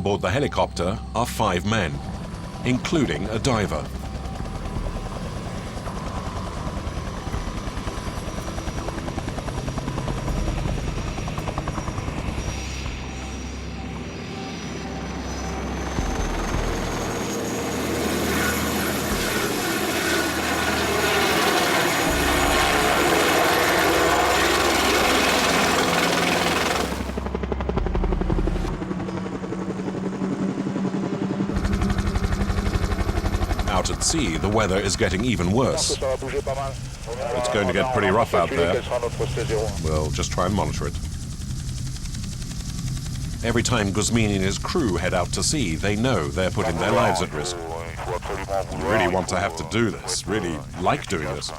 on board the helicopter are 5 men, including a diver. Out at sea, the weather is getting even worse. It's going to get pretty rough out there. We'll just try and monitor it. Every time Guzmini and his crew head out to sea, they know they're putting their lives at risk. You really want to have to do this, really like doing this.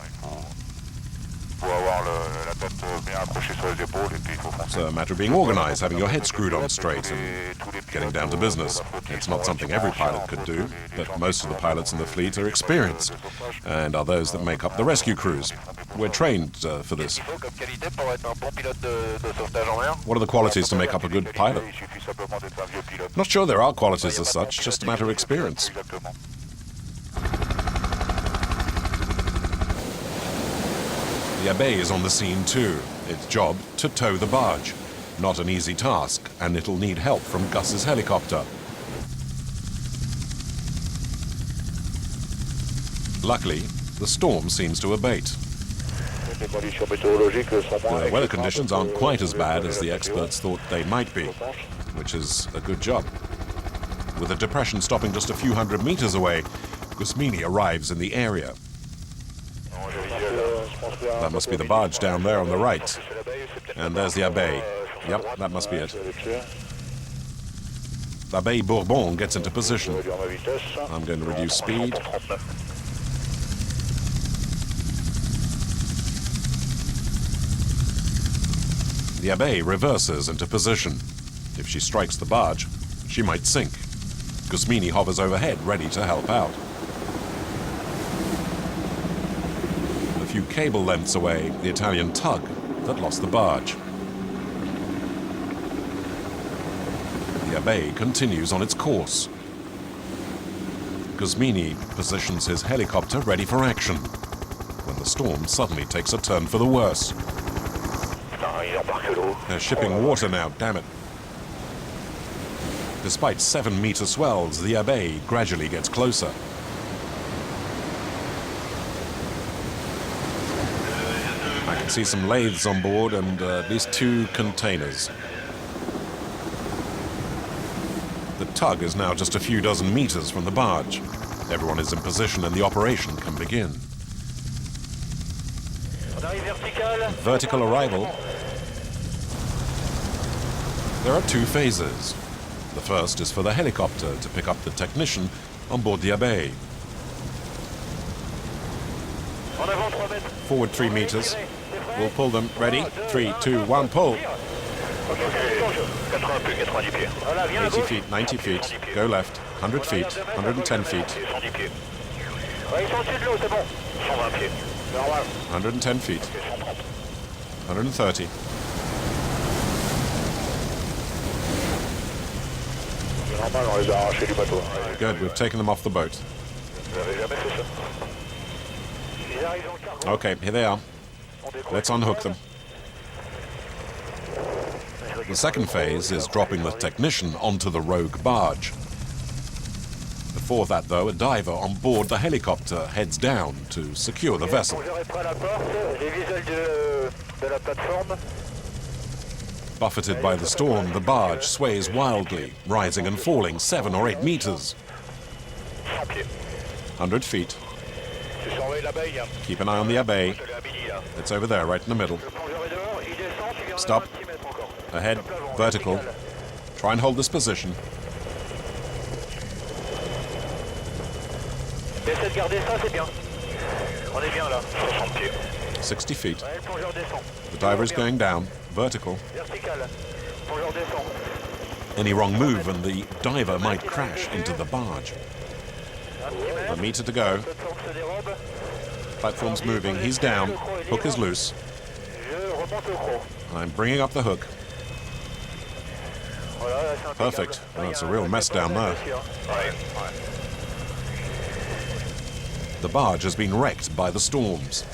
It's a matter of being organized, having your head screwed on straight and getting down to business. It's not something every pilot could do, but most of the pilots in the fleet are experienced and are those that make up the rescue crews. We're trained for this. What are the qualities to make up a good pilot? Not sure there are qualities as such, just a matter of experience. The Abbaye is on the scene too. Its job to tow the barge. Not an easy task, and it'll need help from Gus's helicopter. Luckily, the storm seems to abate. The weather conditions aren't quite as bad as the experts thought they might be, which is a good job. With the depression stopping just a few hundred meters away, Guzmini arrives in the area. That must be the barge down there on the right. And there's the Abbaye. Yep, that must be it. Abbaye Bourbon gets into position. I'm going to reduce speed. The Abbaye reverses into position. If she strikes the barge, she might sink. Guzmini hovers overhead, ready to help out. A few cable lengths away, the Italian tug that lost the barge. The Abbaye continues on its course. Guzmini positions his helicopter ready for action when the storm suddenly takes a turn for the worse. They're shipping water now, damn it. Despite 7-meter swells, the Abbaye gradually gets closer. I can see some lathes on board and at least 2 containers. The tug is now just a few dozen meters from the barge. Everyone is in position and the operation can begin. Vertical arrival. There are 2 phases. The first is for the helicopter to pick up the technician on board the Abbaye. Forward 3 meters. We'll pull them. Ready? 3, 2, 1, pull. 80 feet, 90 feet. Go left. 100 feet, 110 feet. 110 feet. 130. Good, we've taken them off the boat. Okay, here they are. Let's unhook them. The second phase is dropping the technician onto the rogue barge. Before that, though, a diver on board the helicopter heads down to secure the vessel. Buffeted by the storm, the barge sways wildly, rising and falling 7 or 8 meters. 100 feet. Keep an eye on the Abbaye. It's over there, right in the middle. Stop. Ahead, vertical. Try and hold this position. 60 feet. The diver is going down, vertical. Any wrong move and the diver might crash into the barge. A meter to go. Platform's moving, he's down, hook is loose. I'm bringing up the hook. Perfect. Oh, it's a real mess down there. The barge has been wrecked by the storms.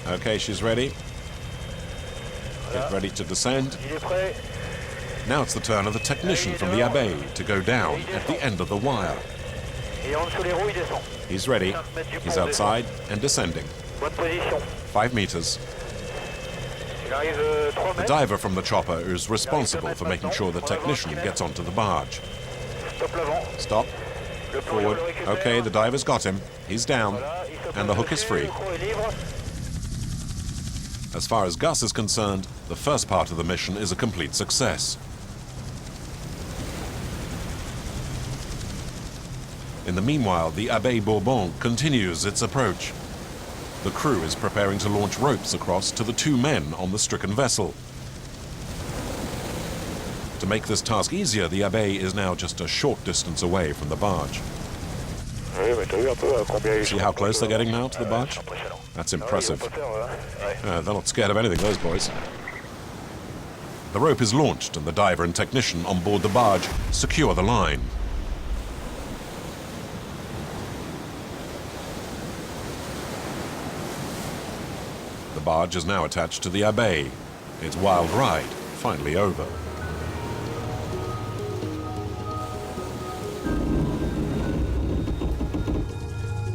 Okay, she's ready. Get ready to descend. Now it's the turn of the technician from the Abbaye to go down at the end of the wire. He's ready. He's outside and descending. 5 meters. The diver from the chopper is responsible for making sure the technician gets onto the barge. Stop. Forward. Okay, the diver's got him. He's down. And the hook is free. As far as Gus is concerned, the first part of the mission is a complete success. In the meanwhile, the Abbaye Bourbon continues its approach. The crew is preparing to launch ropes across to the 2 men on the stricken vessel. To make this task easier, the Abbaye is now just a short distance away from the barge. See how close they're getting now to the barge? That's impressive. They're not scared of anything, those boys. The rope is launched and the diver and technician on board the barge secure the line. The barge is now attached to the Abbaye. Its wild ride finally over.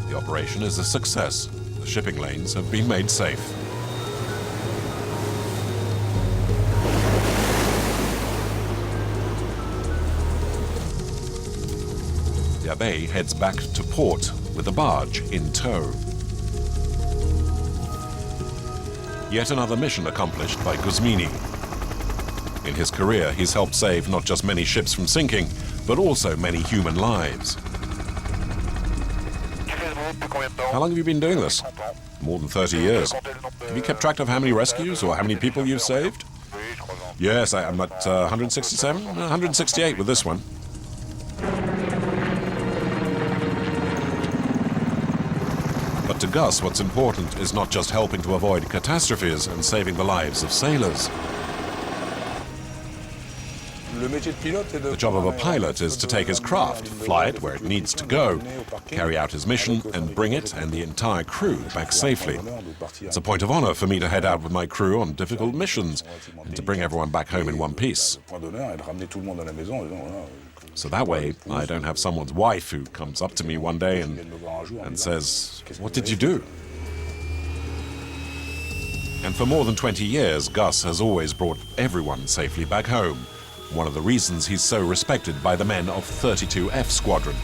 The operation is a success. The shipping lanes have been made safe. The Abbaye heads back to port with the barge in tow. Yet another mission accomplished by Guzmini. In his career, he's helped save not just many ships from sinking, but also many human lives. How long have you been doing this? More than 30 years. Have you kept track of how many rescues or how many people you've saved? Yes, I'm at 167, 168 with this one. But to Gus, what's important is not just helping to avoid catastrophes and saving the lives of sailors. The job of a pilot is to take his craft, fly it where it needs to go, carry out his mission, and bring it and the entire crew back safely. It's a point of honor for me to head out with my crew on difficult missions and to bring everyone back home in one piece. So that way, I don't have someone's wife who comes up to me one day and says, "What did you do?" And for more than 20 years, Gus has always brought everyone safely back home. One of the reasons he's so respected by the men of 32F Squadron.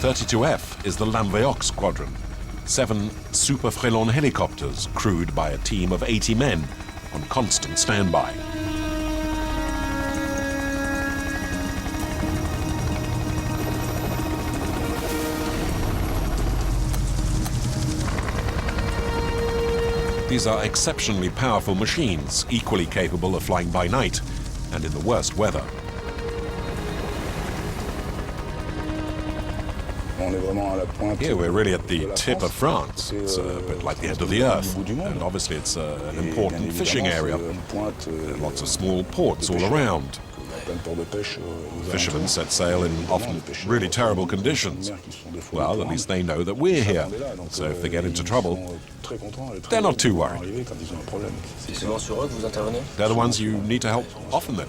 32F is the Lamveoc Squadron, 7 Super Frelon helicopters crewed by a team of 80 men on constant standby. These are exceptionally powerful machines, equally capable of flying by night and in the worst weather. Here we're really at the tip of France. It's a bit like the end of the earth. And obviously it's an important fishing area. There are lots of small ports all around. Fishermen set sail in often really terrible conditions. Well, at least they know that we're here. So if they get into trouble, they're not too worried. They're the ones you need to help often then.